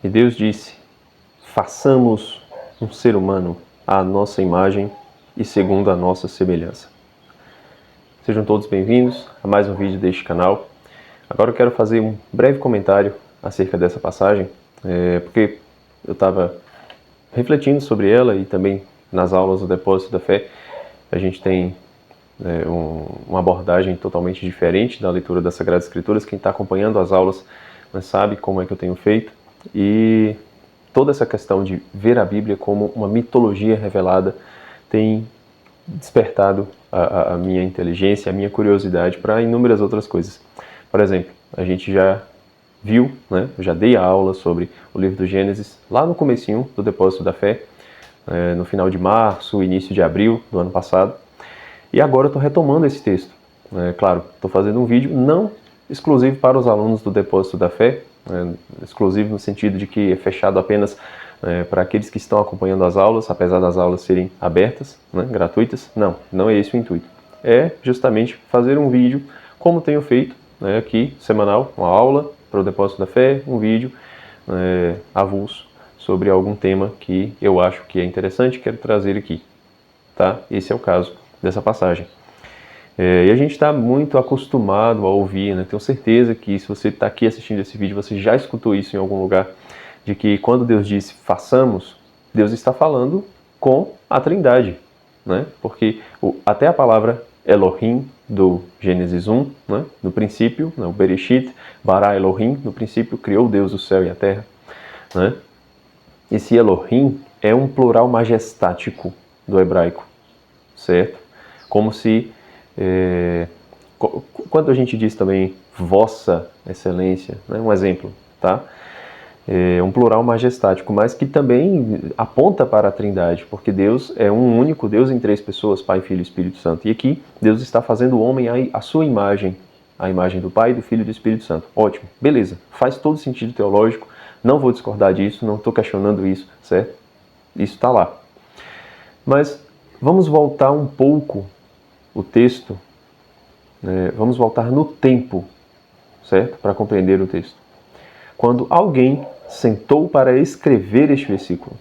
E Deus disse: façamos um ser humano à nossa imagem e segundo a nossa semelhança. Sejam todos bem-vindos a mais um vídeo deste canal. Agora eu quero fazer um breve comentário acerca dessa passagem, porque eu estava refletindo sobre ela e também nas aulas do Depósito da Fé a gente tem uma abordagem totalmente diferente da leitura das Sagradas Escrituras. Quem está acompanhando as aulas sabe como é que eu tenho feito, e toda essa questão de ver a Bíblia como uma mitologia revelada tem despertado a minha inteligência, a minha curiosidade para inúmeras outras coisas. Por exemplo, a gente já viu, eu já dei a aula sobre o livro do Gênesis lá no comecinho do Depósito da Fé, no final de março, início de abril do ano passado. E agora eu estou retomando esse texto. Claro, estou fazendo um vídeo não exclusivo para os alunos do Depósito da Fé, exclusivo no sentido de que é fechado apenas para aqueles que estão acompanhando as aulas, apesar das aulas serem abertas, gratuitas. Não é esse o intuito. É justamente fazer um vídeo, como tenho feito aqui, semanal, uma aula para o Depósito da Fé, um vídeo avulso sobre algum tema que eu acho que é interessante e quero trazer aqui. Tá? Esse é o caso dessa passagem. E a gente está muito acostumado a ouvir, tenho certeza que se você está aqui assistindo esse vídeo, você já escutou isso em algum lugar, de que quando Deus disse façamos, Deus está falando com a Trindade, porque até a palavra Elohim do Gênesis 1, no princípio, o Bereshit, bara Elohim, no princípio criou Deus o céu e a terra. Esse Elohim é um plural majestático do hebraico, certo? Como se, quando a gente diz também vossa excelência, um exemplo, tá? Um plural majestático, mas que também aponta para a Trindade, porque Deus é um único Deus em três pessoas, Pai, Filho e Espírito Santo. E aqui Deus está fazendo o homem à sua imagem, a imagem do Pai, do Filho e do Espírito Santo. Ótimo, beleza, faz todo sentido teológico, não vou discordar disso, não estou questionando isso, certo? Isso está lá. Mas vamos voltar um pouco o texto, vamos voltar no tempo, certo? Para compreender o texto. Quando alguém sentou para escrever este versículo,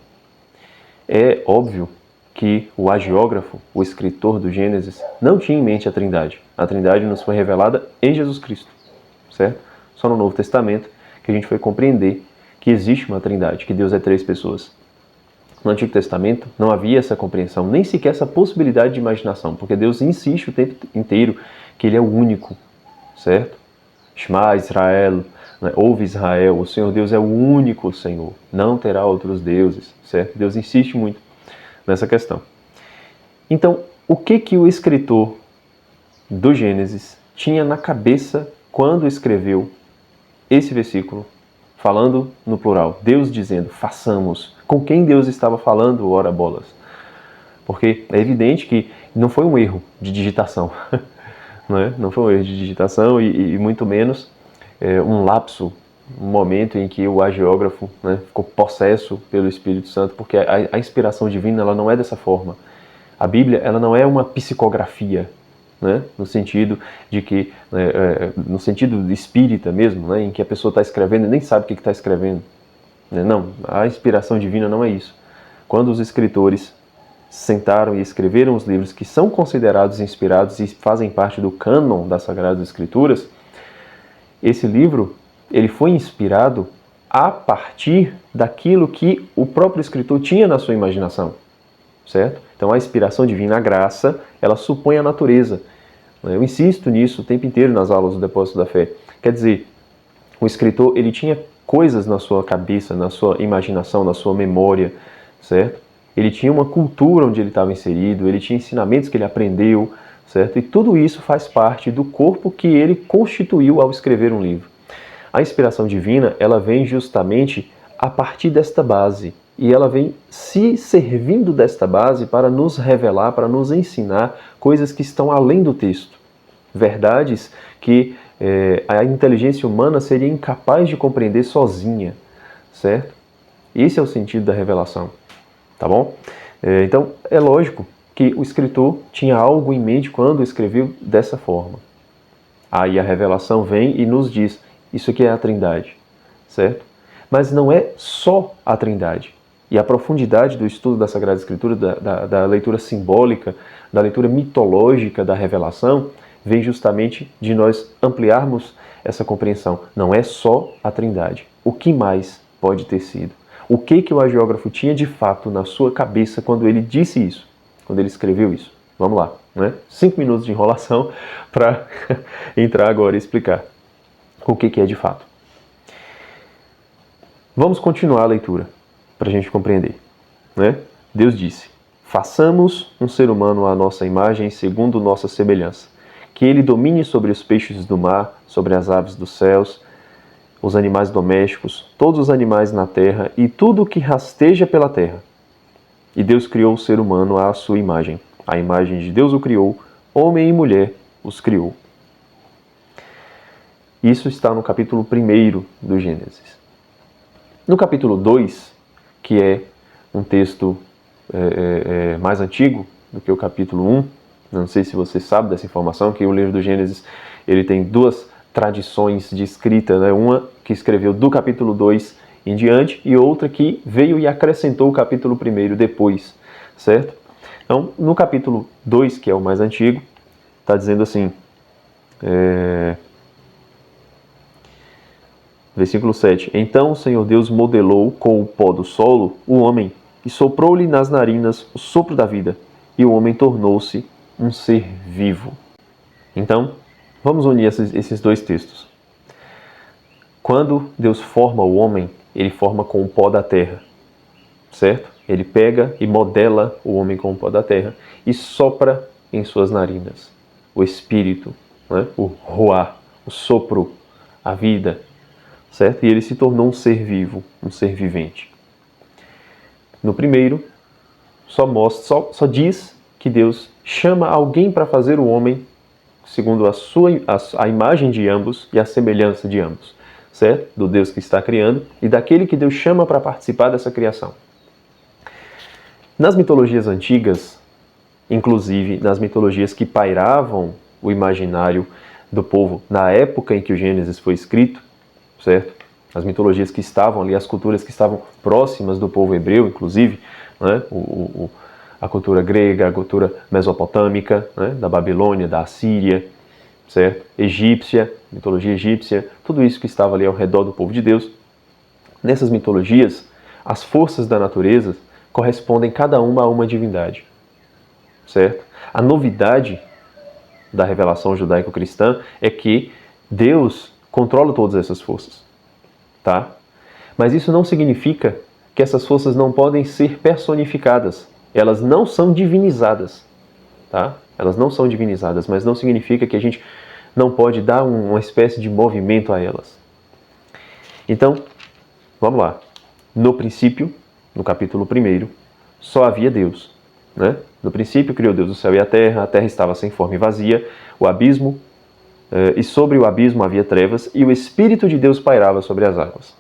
é óbvio que o hagiógrafo, o escritor do Gênesis, não tinha em mente a Trindade. A Trindade nos foi revelada em Jesus Cristo, certo? Só no Novo Testamento que a gente foi compreender que existe uma Trindade, que Deus é três pessoas. No Antigo Testamento não havia essa compreensão, nem sequer essa possibilidade de imaginação, porque Deus insiste o tempo inteiro que Ele é o único, certo? Shema Israel, ouve Israel, o Senhor Deus é o único Senhor, não terá outros deuses, certo? Deus insiste muito nessa questão. Então, o que o escritor do Gênesis tinha na cabeça quando escreveu esse versículo, falando no plural, Deus dizendo, façamos? Com quem Deus estava falando, ora bolas? Porque é evidente que não foi um erro de digitação, não foi um erro de digitação e muito menos um lapso, um momento em que o hagiógrafo ficou possesso pelo Espírito Santo, porque a inspiração divina ela não é dessa forma. A Bíblia ela não é uma psicografia, no sentido de que, no sentido espírita mesmo, em que a pessoa está escrevendo e nem sabe o que está escrevendo. Não, a inspiração divina não é isso. Quando os escritores sentaram e escreveram os livros que são considerados inspirados e fazem parte do cânon das Sagradas Escrituras, esse livro ele foi inspirado a partir daquilo que o próprio escritor tinha na sua imaginação, certo? Então a inspiração divina, a graça, ela supõe a natureza. Eu insisto nisso o tempo inteiro nas aulas do Depósito da Fé. Quer dizer, o escritor ele tinha coisas na sua cabeça, na sua imaginação, na sua memória, certo? Ele tinha uma cultura onde ele estava inserido, ele tinha ensinamentos que ele aprendeu, certo? E tudo isso faz parte do corpo que ele constituiu ao escrever um livro. A inspiração divina, ela vem justamente a partir desta base. E ela vem se servindo desta base para nos revelar, para nos ensinar coisas que estão além do texto. Verdades que a inteligência humana seria incapaz de compreender sozinha, certo? Esse é o sentido da revelação, tá bom? Então, é lógico que o escritor tinha algo em mente quando escreveu dessa forma. Aí a revelação vem e nos diz, isso aqui é a Trindade, certo? Mas não é só a Trindade. E a profundidade do estudo da Sagrada Escritura, da leitura simbólica, da leitura mitológica da revelação, vem justamente de nós ampliarmos essa compreensão. Não é só a Trindade. O que mais pode ter sido? O que o hagiógrafo tinha de fato na sua cabeça quando ele disse isso? Quando ele escreveu isso? Vamos lá, né? 5 minutos de enrolação para entrar agora e explicar o que é de fato. Vamos continuar a leitura para a gente compreender, né? Deus disse: façamos um ser humano à nossa imagem, segundo nossa semelhança, que ele domine sobre os peixes do mar, sobre as aves dos céus, os animais domésticos, todos os animais na terra e tudo o que rasteja pela terra. E Deus criou o ser humano à sua imagem. A imagem de Deus o criou, homem e mulher os criou. Isso está no capítulo 1 do Gênesis. No capítulo 2, que é um texto mais antigo do que o capítulo 1, não sei se você sabe dessa informação, que o livro do Gênesis ele tem duas tradições de escrita, né? Uma que escreveu do capítulo 2 em diante e outra que veio e acrescentou o capítulo 1 depois, certo? Então, no capítulo 2, que é o mais antigo, está dizendo assim, versículo 7. Então o Senhor Deus modelou com o pó do solo o homem e soprou-lhe nas narinas o sopro da vida, e o homem tornou-se um ser vivo. Então, vamos unir esses dois textos. Quando Deus forma o homem, ele forma com o pó da terra, certo? Ele pega e modela o homem com o pó da terra e sopra em suas narinas o espírito, né? O ruá, o sopro, a vida, certo? E ele se tornou um ser vivo, um ser vivente. No primeiro, só diz que Deus chama alguém para fazer o homem segundo a imagem de ambos e a semelhança de ambos, certo? Do Deus que está criando e daquele que Deus chama para participar dessa criação. Nas mitologias antigas, inclusive nas mitologias que pairavam o imaginário do povo na época em que o Gênesis foi escrito, certo? As mitologias que estavam ali, as culturas que estavam próximas do povo hebreu, inclusive, né? A cultura grega, a cultura mesopotâmica, né? Da Babilônia, da Assíria, certo? Egípcia, mitologia egípcia, tudo isso que estava ali ao redor do povo de Deus. Nessas mitologias, as forças da natureza correspondem cada uma a uma divindade, certo? A novidade da revelação judaico-cristã é que Deus controla todas essas forças, tá? Mas isso não significa que essas forças não podem ser personificadas. Elas não são divinizadas, tá? Elas não são divinizadas, mas não significa que a gente não pode dar uma espécie de movimento a elas. Então, vamos lá. No princípio, no capítulo 1, só havia Deus, né? No princípio criou Deus o céu e a terra estava sem forma e vazia, o abismo, e sobre o abismo havia trevas, e o Espírito de Deus pairava sobre as águas.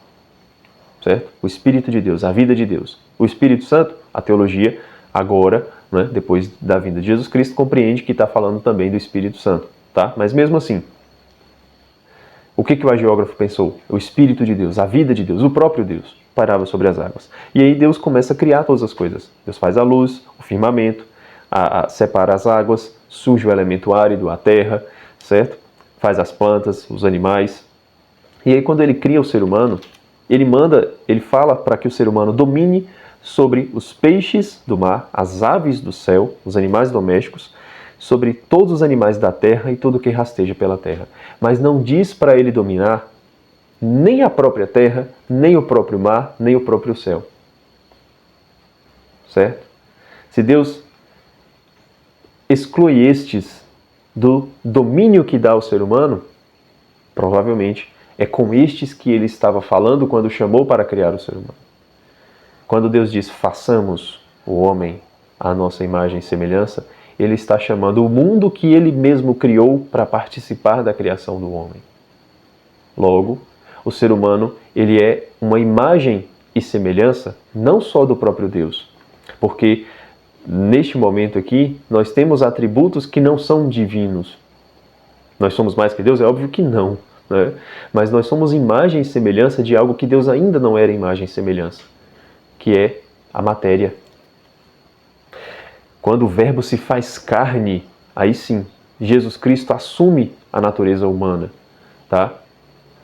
Certo? O Espírito de Deus, a vida de Deus. O Espírito Santo, a teologia, agora, né, depois da vinda de Jesus Cristo, compreende que está falando também do Espírito Santo. Tá? Mas mesmo assim, o que o hagiógrafo pensou? O Espírito de Deus, a vida de Deus, o próprio Deus, pairava sobre as águas. E aí Deus começa a criar todas as coisas. Deus faz a luz, o firmamento, separa as águas, surge o elemento árido, a terra, certo? Faz as plantas, os animais. E aí quando ele cria o ser humano, ele fala para que o ser humano domine sobre os peixes do mar, as aves do céu, os animais domésticos, sobre todos os animais da terra e tudo que rasteja pela terra. Mas não diz para ele dominar nem a própria terra, nem o próprio mar, nem o próprio céu. Certo? Se Deus exclui estes do domínio que dá ao ser humano, provavelmente é com estes que ele estava falando quando chamou para criar o ser humano. Quando Deus diz, façamos o homem à nossa imagem e semelhança, ele está chamando o mundo que ele mesmo criou para participar da criação do homem. Logo, o ser humano ele é uma imagem e semelhança não só do próprio Deus, porque neste momento aqui nós temos atributos que não são divinos. Nós somos mais que Deus? É óbvio que não. né? Mas nós somos imagem e semelhança de algo que Deus ainda não era imagem e semelhança, que é a matéria. Quando o Verbo se faz carne, aí sim, Jesus Cristo assume a natureza humana, tá?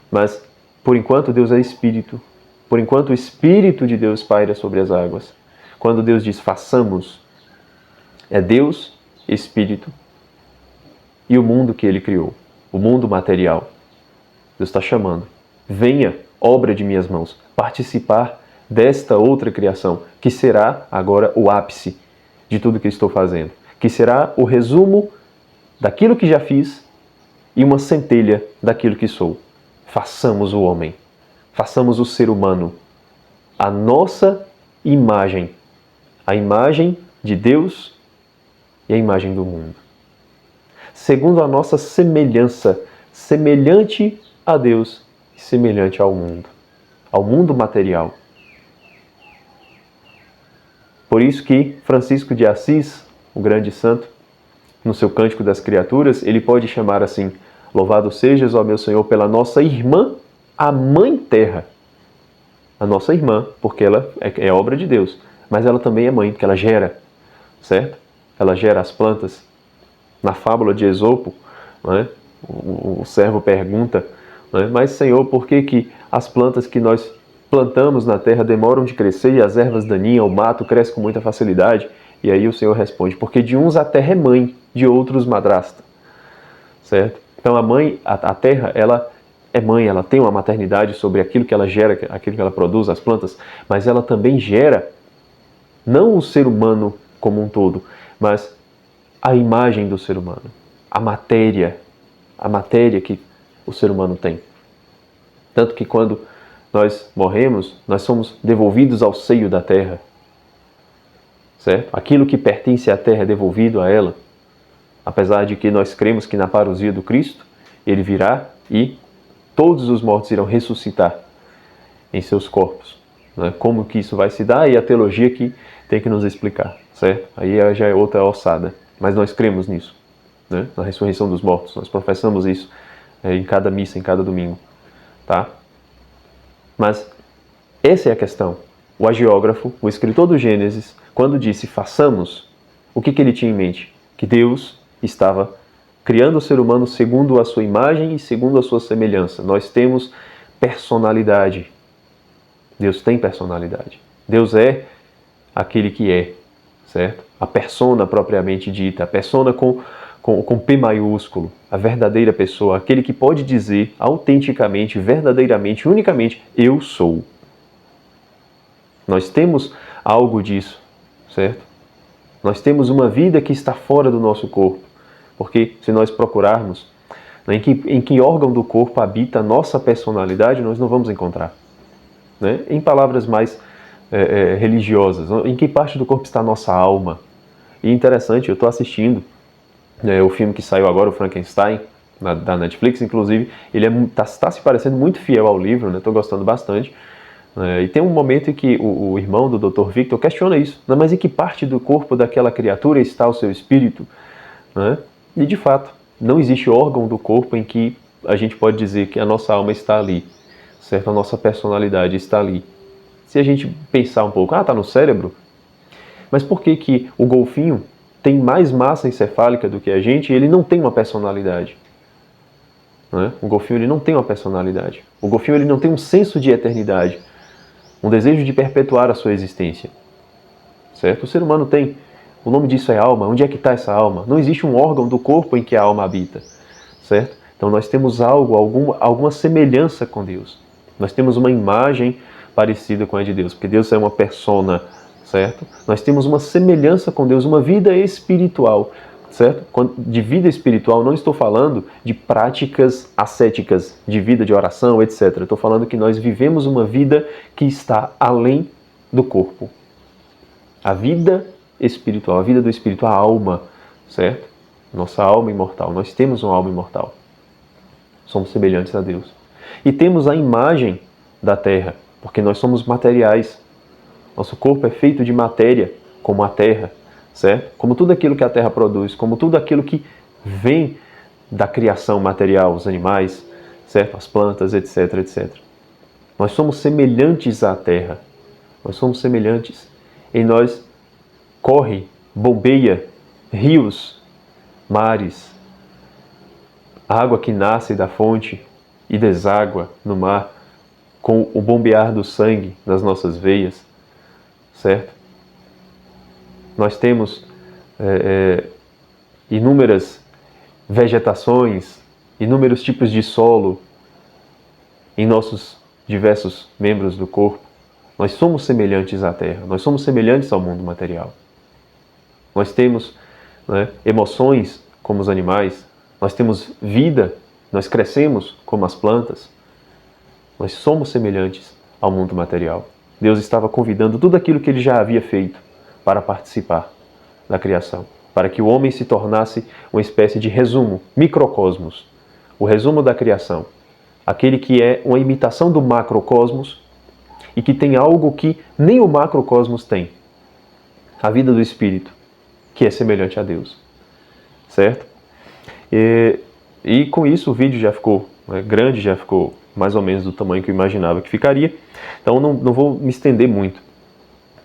Mas, por enquanto, Deus é Espírito. Por enquanto, o Espírito de Deus paira sobre as águas. Quando Deus diz façamos, é Deus, Espírito, e o mundo que Ele criou, o mundo material. Deus está chamando. Venha, obra de minhas mãos, participar desta outra criação, que será agora o ápice de tudo que estou fazendo, que será o resumo daquilo que já fiz e uma centelha daquilo que sou. Façamos o homem, façamos o ser humano, a nossa imagem, a imagem de Deus e a imagem do mundo. Segundo a nossa semelhança, semelhante a Deus e semelhante ao mundo material. Por isso que Francisco de Assis, o grande santo, no seu Cântico das Criaturas, ele pode chamar assim: louvado sejas, ó meu Senhor, pela nossa irmã, a Mãe Terra. A nossa irmã, porque ela é obra de Deus, mas ela também é mãe, porque ela gera, certo? Ela gera as plantas. Na fábula de Esopo, né, o servo pergunta, né, mas Senhor, por que as plantas que nós plantamos na terra demoram de crescer e as ervas daninhas, o mato cresce com muita facilidade? E aí o Senhor responde: porque de uns a terra é mãe, de outros madrasta. Certo? Então a terra, ela é mãe, ela tem uma maternidade sobre aquilo que ela gera, aquilo que ela produz, as plantas, mas ela também gera não o ser humano como um todo, mas a imagem do ser humano, a matéria que o ser humano tem. Tanto que quando nós morremos, nós somos devolvidos ao seio da terra. Certo? Aquilo que pertence à terra é devolvido a ela. Apesar de que nós cremos que na parousia do Cristo, Ele virá e todos os mortos irão ressuscitar em seus corpos. Né? Como que isso vai se dar? E a teologia que tem que nos explicar. Certo? Aí já é outra ossada. Mas nós cremos nisso. Né? Na ressurreição dos mortos. Nós professamos isso em cada missa, em cada domingo. Tá? Mas essa é a questão. O hagiógrafo, o escritor do Gênesis, quando disse façamos, o que ele tinha em mente? Que Deus estava criando o ser humano segundo a sua imagem e segundo a sua semelhança. Nós temos personalidade. Deus tem personalidade. Deus é aquele que é, certo? A persona propriamente dita, a persona com P maiúsculo, a verdadeira pessoa, aquele que pode dizer autenticamente, verdadeiramente, unicamente, eu sou. Nós temos algo disso, certo? Nós temos uma vida que está fora do nosso corpo, porque se nós procurarmos em que órgão do corpo habita a nossa personalidade, nós não vamos encontrar. Né? Em palavras mais religiosas, em que parte do corpo está a nossa alma? E interessante, eu estou assistindo o filme que saiu agora, o Frankenstein, da Netflix, inclusive, ele está se parecendo muito fiel ao livro, né? Estou gostando bastante. E tem um momento em que o irmão do Dr. Victor questiona isso. Mas em que parte do corpo daquela criatura está o seu espírito? Né? E de fato, não existe órgão do corpo em que a gente pode dizer que a nossa alma está ali, certo? A nossa personalidade está ali. Se a gente pensar um pouco, está no cérebro? Mas por que o golfinho tem mais massa encefálica do que a gente e ele não tem uma personalidade? Né? O golfinho ele não tem uma personalidade. O golfinho ele não tem um senso de eternidade, um desejo de perpetuar a sua existência. Certo? O ser humano tem. O nome disso é alma. Onde é que está essa alma? Não existe um órgão do corpo em que a alma habita. Certo? Então nós temos alguma semelhança com Deus. Nós temos uma imagem parecida com a de Deus, porque Deus é uma persona, certo? Nós temos uma semelhança com Deus, uma vida espiritual, certo? De vida espiritual, não estou falando de práticas ascéticas, de vida de oração, etc. Estou falando que nós vivemos uma vida que está além do corpo. A vida espiritual, a vida do espírito, a alma, certo? Nossa alma imortal. Nós temos uma alma imortal. Somos semelhantes a Deus. E temos a imagem da terra, porque nós somos materiais. Nosso corpo é feito de matéria, como a terra, certo? Como tudo aquilo que a terra produz, como tudo aquilo que vem da criação material, os animais, certo? As plantas, etc, etc. Nós somos semelhantes à terra. Nós somos semelhantes. Em nós corre, bombeia, rios, mares, água que nasce da fonte e deságua no mar com o bombear do sangue nas nossas veias, certo? Nós temos inúmeras vegetações, inúmeros tipos de solo em nossos diversos membros do corpo. Nós somos semelhantes à terra, nós somos semelhantes ao mundo material. Nós temos, né, emoções como os animais, nós temos vida, nós crescemos como as plantas. Nós somos semelhantes ao mundo material. Deus estava convidando tudo aquilo que ele já havia feito para participar da criação, para que o homem se tornasse uma espécie de resumo, microcosmos, o resumo da criação, aquele que é uma imitação do macrocosmos e que tem algo que nem o macrocosmos tem, a vida do Espírito, que é semelhante a Deus, certo? E com isso o vídeo já ficou grande, já ficou mais ou menos do tamanho que eu imaginava que ficaria, então não vou me estender muito.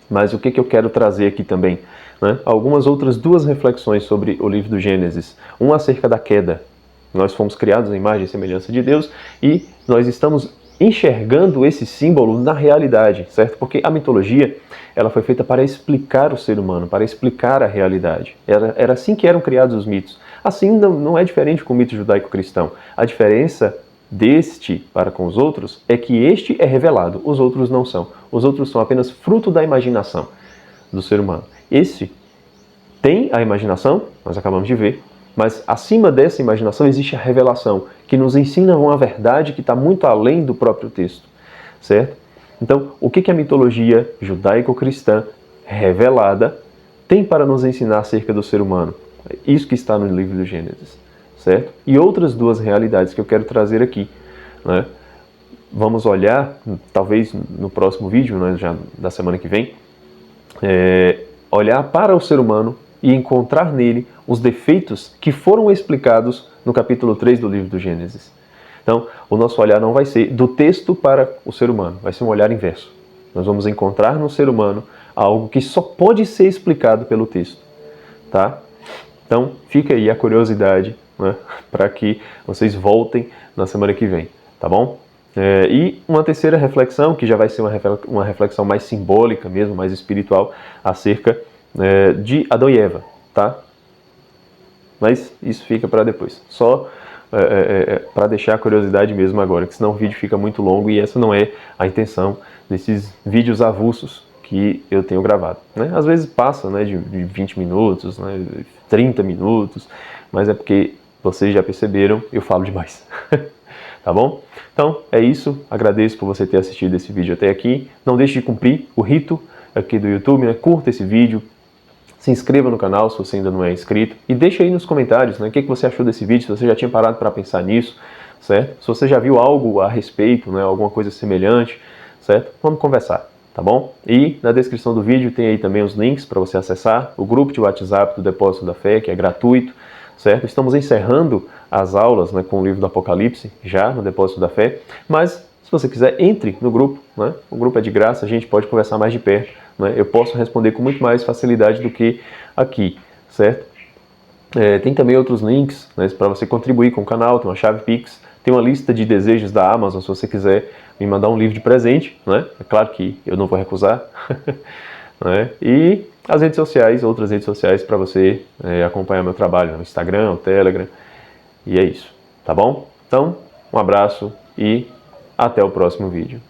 Mas o que eu quero trazer aqui também? Né? Algumas outras duas reflexões sobre o livro do Gênesis. Uma acerca da queda. Nós fomos criados à imagem e semelhança de Deus e nós estamos enxergando esse símbolo na realidade, certo? Porque a mitologia ela foi feita para explicar o ser humano, para explicar a realidade. Era assim que eram criados os mitos. Assim não é diferente com o mito judaico-cristão. A diferença deste para com os outros é que este é revelado, os outros não são. Os outros são apenas fruto da imaginação do ser humano. Esse tem a imaginação, nós acabamos de ver, mas acima dessa imaginação existe a revelação, que nos ensina uma verdade que está muito além do próprio texto, certo? Então, o que a mitologia judaico-cristã revelada tem para nos ensinar acerca do ser humano? Isso que está no livro do Gênesis, certo? E outras duas realidades que eu quero trazer aqui, né? Vamos olhar, talvez no próximo vídeo, né, já da semana que vem, olhar para o ser humano e encontrar nele os defeitos que foram explicados no capítulo 3 do livro do Gênesis. Então, o nosso olhar não vai ser do texto para o ser humano, vai ser um olhar inverso. Nós vamos encontrar no ser humano algo que só pode ser explicado pelo texto, tá? Então, fica aí a curiosidade, né, para que vocês voltem na semana que vem, tá bom? E uma terceira reflexão, que já vai ser uma reflexão mais simbólica mesmo, mais espiritual, acerca de Adão e Eva, tá? Mas isso fica para depois. Só para deixar a curiosidade mesmo agora, que senão o vídeo fica muito longo e essa não é a intenção desses vídeos avulsos que eu tenho gravado, né? Às vezes passa, né, de 20 minutos, né, 30 minutos, mas é porque vocês já perceberam, eu falo demais. Tá bom? Então, é isso. Agradeço por você ter assistido esse vídeo até aqui. Não deixe de cumprir o rito aqui do YouTube, né? Curta esse vídeo, se inscreva no canal se você ainda não é inscrito e deixa aí nos comentários, né, o que você achou desse vídeo, se você já tinha parado para pensar nisso, certo? Se você já viu algo a respeito, né, alguma coisa semelhante, certo? Vamos conversar, tá bom? E na descrição do vídeo tem aí também os links para você acessar o grupo de WhatsApp do Depósito da Fé, que é gratuito, certo? Estamos encerrando as aulas, né, com o livro do Apocalipse, já no Depósito da Fé, mas se você quiser, entre no grupo, né? O grupo é de graça, a gente pode conversar mais de perto, né? Eu posso responder com muito mais facilidade do que aqui, certo? Tem também outros links, né, para você contribuir com o canal, tem uma chave Pix, tem uma lista de desejos da Amazon, se você quiser me mandar um livro de presente, né? É claro que eu não vou recusar, né? E as redes sociais, outras redes sociais para você acompanhar meu trabalho, no Instagram, no Telegram, e é isso, tá bom? Então, um abraço e até o próximo vídeo.